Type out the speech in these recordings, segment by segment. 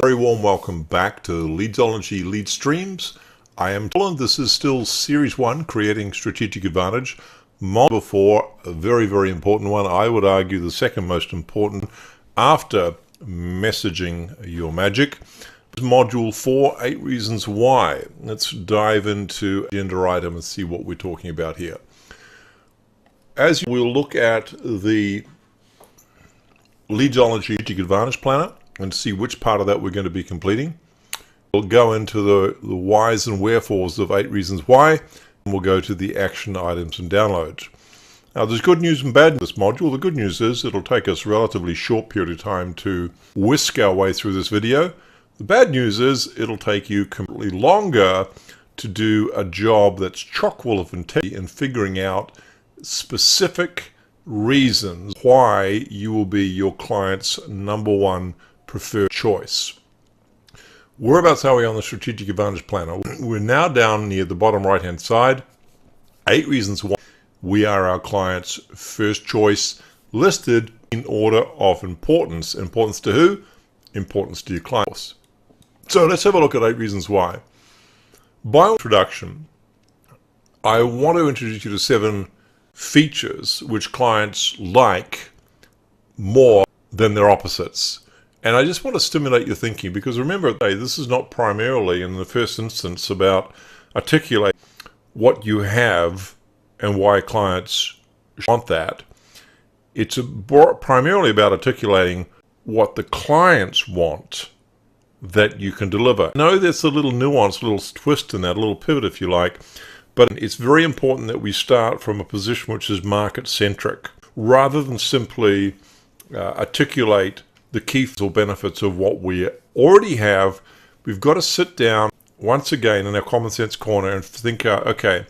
Very warm welcome back to Leadsology Lead Streams. I am Colin. This is still Series 1, Creating Strategic Advantage. Module 4, a very, very important one. I would argue the second most important after messaging your magic. Module 4, 8 reasons why. Let's dive into the agenda item and see what we're talking about here. As we'll look at the Leadsology Strategic Advantage Planner and see which part of that we're going to be completing. We'll go into the whys and wherefores of 8 reasons why, and we'll go to the action items and downloads. Now, there's good news and bad in this module. The good news is it'll take us a relatively short period of time to whisk our way through this video. The bad news is it'll take you completely longer to do a job that's chock full of integrity and figuring out specific reasons why you will be your client's #1 preferred choice. Whereabouts are we on the Strategic Advantage Planner? We're now down near the bottom right hand side. 8 reasons why we are our client's first choice, listed in order of importance. Importance to who? Importance to your clients. So let's have a look at 8 reasons why. By introduction, I want to introduce you to 7 features which clients like more than their opposites. And I just want to stimulate your thinking, because remember, this is not primarily in the first instance about articulating what you have and why clients want that. It's primarily about articulating what the clients want that you can deliver. I know there's a little nuance, a little twist in that, a little pivot if you like, but it's very important that we start from a position which is market-centric, rather than simply articulate the key or benefits of what we already have. We've got to sit down once again in our common sense corner and think out, okay,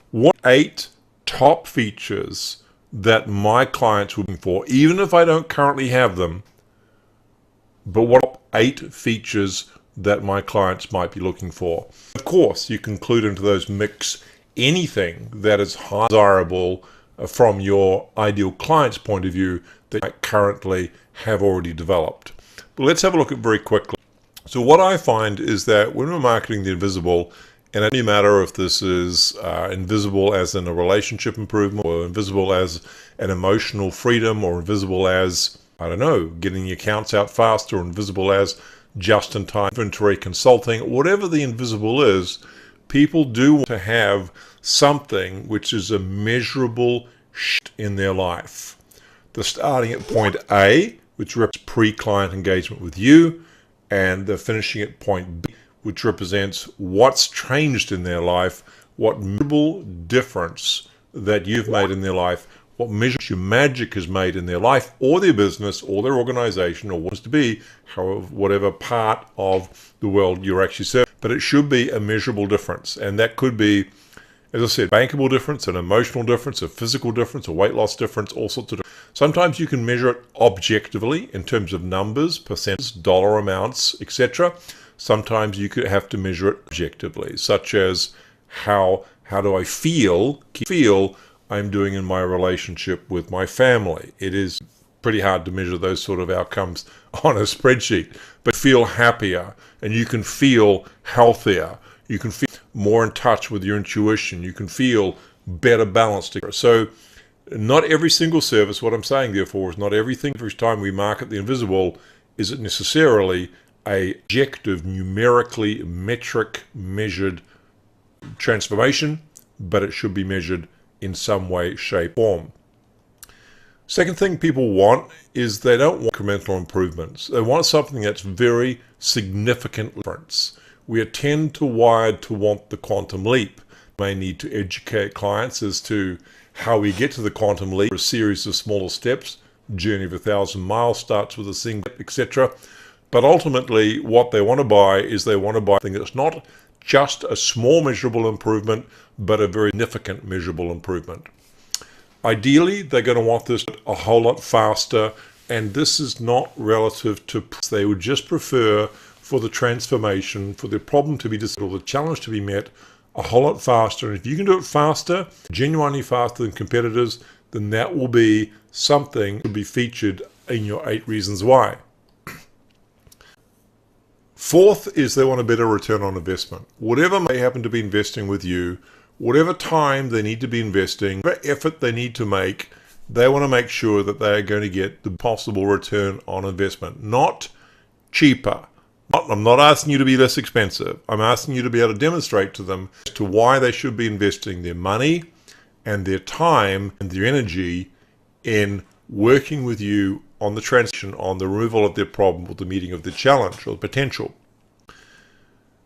what 8 top features that my clients are looking for, even if I don't currently have them, but what 8 features that my clients might be looking for. Of course, you can include into those mix anything that is highly desirable from your ideal client's point of view that you currently have already developed. But let's have a look at very quickly. So what I find is that when we're marketing the invisible, and it doesn't matter if this is invisible as in a relationship improvement, or invisible as an emotional freedom, or invisible as, I don't know, getting the accounts out faster, or invisible as just-in-time inventory consulting, whatever the invisible is, people do want to have something which is a measurable shift in their life. They're starting at point A, which represents pre-client engagement with you, and they're finishing at point B, which represents what's changed in their life, what measurable difference that you've made in their life, what measures your magic has made in their life or their business or their organization or wants to be, however, whatever part of the world you're actually serving. But it should be a measurable difference, and that could be, as I said, bankable difference, an emotional difference, a physical difference, a weight loss difference, all sorts of difference. Sometimes you can measure it objectively in terms of numbers, percentages, dollar amounts, etc. Sometimes you could have to measure it objectively, such as how do I feel I'm doing in my relationship with my family. It is pretty hard to measure those sort of outcomes on a spreadsheet, but feel happier, and you can feel healthier. You can feel more in touch with your intuition. You can feel better balanced. So not every single service, what I'm saying therefore is not everything, every time we market the invisible, is it necessarily a objective, numerically, metric, measured transformation, but it should be measured in some way, shape, form. Second thing people want is they don't want incremental improvements. They want something that's very significant difference. We tend to wired to want the quantum leap. We may need to educate clients as to how we get to the quantum leap, a series of smaller steps. Journey of 1,000 miles starts with a single step, etc. But ultimately, what they want to buy is they want to buy something that's not just a small measurable improvement, but a very significant measurable improvement. Ideally, they're going to want this a whole lot faster, and this is not relative to, they would just prefer for the transformation, for the problem to be decided, or the challenge to be met a whole lot faster. And if you can do it faster, genuinely faster than competitors, then that will be something to be featured in your 8 reasons why. Fourth is they want a better return on investment. Whatever may happen to be investing with you, whatever time they need to be investing, whatever effort they need to make, they want to make sure that they are going to get the possible return on investment, not cheaper. I'm not asking you to be less expensive. I'm asking you to be able to demonstrate to them as to why they should be investing their money and their time and their energy in working with you on the transition, on the removal of their problem or the meeting of their challenge or the potential.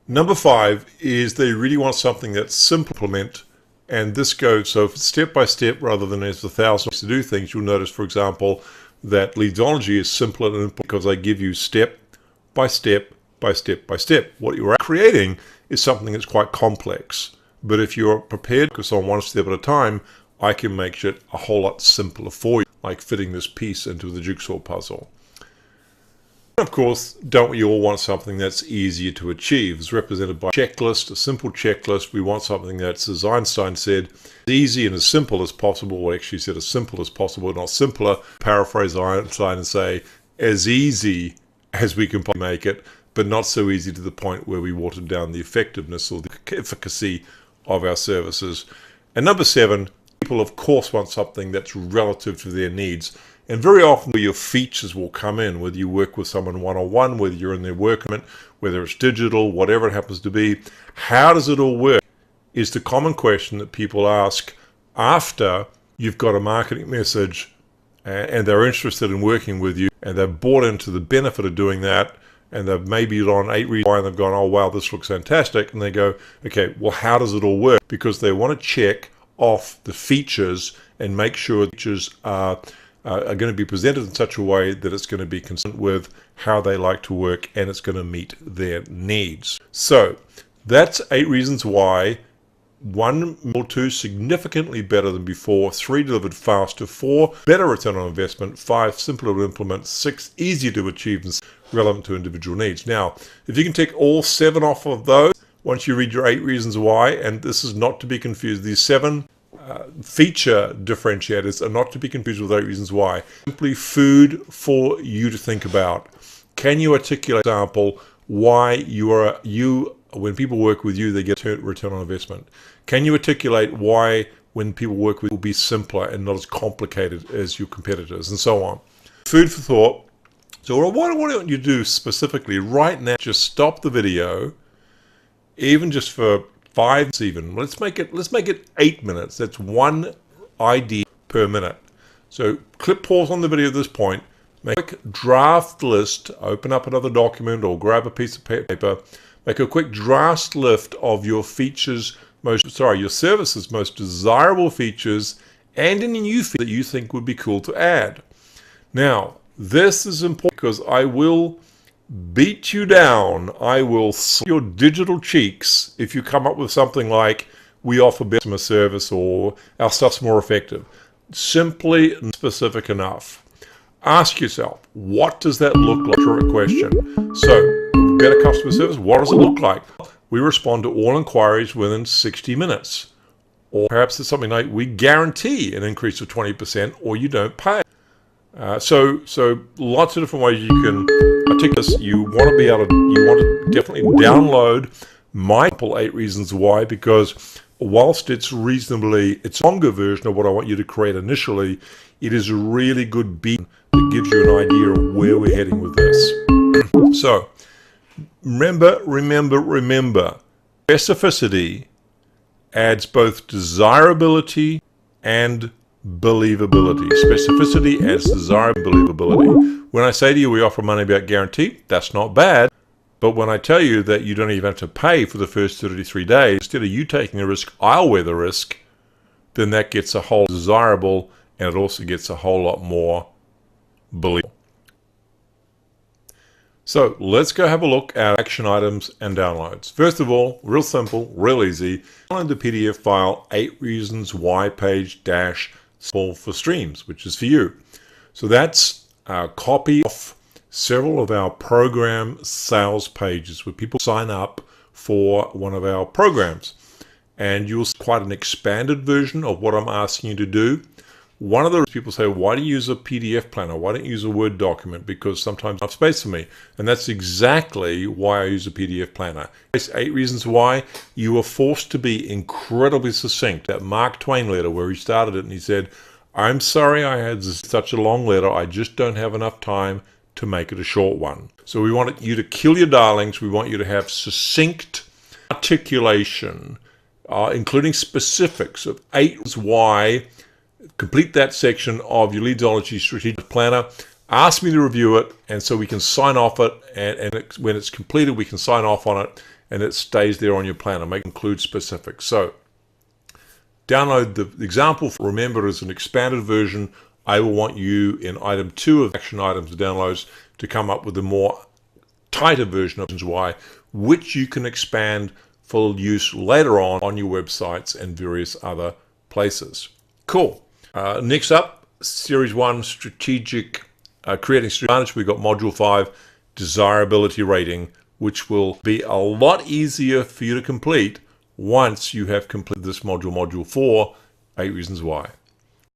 Number 5 is they really want something that's simple to implement, and this goes so step by step rather than as 1,000 ways to do things. You'll notice, for example, that Leadsology is simpler because I give you step by step by step by step. What you're creating is something that's quite complex, but if you're prepared to focus on one step at a time, I can make it a whole lot simpler for you, like fitting this piece into the jigsaw puzzle. Of course, don't we all want something that's easier to achieve? It's represented by a checklist, a simple checklist. We want something that's, as Einstein said, as easy and as simple as possible. Well, actually said as simple as possible, not simpler. Paraphrase Einstein and say, as easy as we can make it, but not so easy to the point where we water down the effectiveness or the efficacy of our services. And number 7, people of course want something that's relative to their needs. And very often where your features will come in, whether you work with someone one-on-one, whether you're in their work, whether it's digital, whatever it happens to be, how does it all work is the common question that people ask after you've got a marketing message and they're interested in working with you and they've bought into the benefit of doing that, and they've maybe on 8 reasons why and they've gone, oh wow, this looks fantastic, and they go, okay, well how does it all work? Because they want to check off the features and make sure the features are going to be presented in such a way that it's going to be consistent with how they like to work and it's going to meet their needs. So that's 8 reasons why. 1 or 2 significantly better than before, 3 delivered faster, 4 better return on investment, 5 simpler to implement, 6 easier to achieve and relevant to individual needs. Now, if you can take all 7 off of those, once you read your 8 reasons why, and this is not to be confused, these 7 feature differentiators are not to be confused with 8 reasons why. Simply food for you to think about. Can you articulate, for example, why when people work with you, they get return on investment? Can you articulate why when people work with you will be simpler and not as complicated as your competitors, and so on? Food for thought. So what I want you to do specifically right now, just stop the video, even just for 5 minutes even. Let's make it 8 minutes. That's 1 idea per minute. So click pause on the video at this point, make a quick draft list, open up another document or grab a piece of paper, make a quick draft list of your features, your services' most desirable features and any new features that you think would be cool to add. Now, this is important because I will beat you down. I will slap your digital cheeks if you come up with something like, we offer better customer service or our stuff's more effective. Simply specific enough. Ask yourself, what does that look like? Short question. So, better customer service, what does it look like? We respond to all inquiries within 60 minutes. Or perhaps it's something like, we guarantee an increase of 20% or you don't pay. So lots of different ways you can articulate this. You want to definitely download my 8 reasons why, because whilst it's a longer version of what I want you to create initially, it is a really good beat that gives you an idea of where we're heading with this. So remember, specificity adds both desirability and believability. Specificity adds desirability and believability. When I say to you we offer money back guarantee, that's not bad. But when I tell you that you don't even have to pay for the first 33 days, instead of you taking the risk, I'll wear the risk, then that gets a whole desirable, and it also gets a whole lot more believable. So let's go have a look at action items and downloads. First of all, real simple, real easy. Download the PDF file 8 reasons why page dash for streams, which is for you. So that's a copy of several of our program sales pages where people sign up for one of our programs. And you'll see quite an expanded version of what I'm asking you to do. One of the people say, why do you use a PDF planner? Why don't you use a Word document? Because sometimes I have space for me. And that's exactly why I use a PDF planner. It's 8 reasons why you are forced to be incredibly succinct. That Mark Twain letter where he started it and he said, I'm sorry I had such a long letter. I just don't have enough time to make it a short one. So we want you to kill your darlings. We want you to have succinct articulation, including specifics of 8 reasons why. Complete that section of your Leadsology Strategic Planner. Ask me to review it, and so we can sign off it. When it's completed, we can sign off on it, and it stays there on your planner. Include specifics. So download the example. Remember, as an expanded version, I will want you in item 2 of action items and downloads to come up with a more tighter version of why, which you can expand for use later on your websites and various other places. Cool. Next up, Series 1, Strategic, Creating Strategic Advantage. We've got Module 5, Desirability Rating, which will be a lot easier for you to complete once you have completed this module, Module 4, 8 Reasons Why.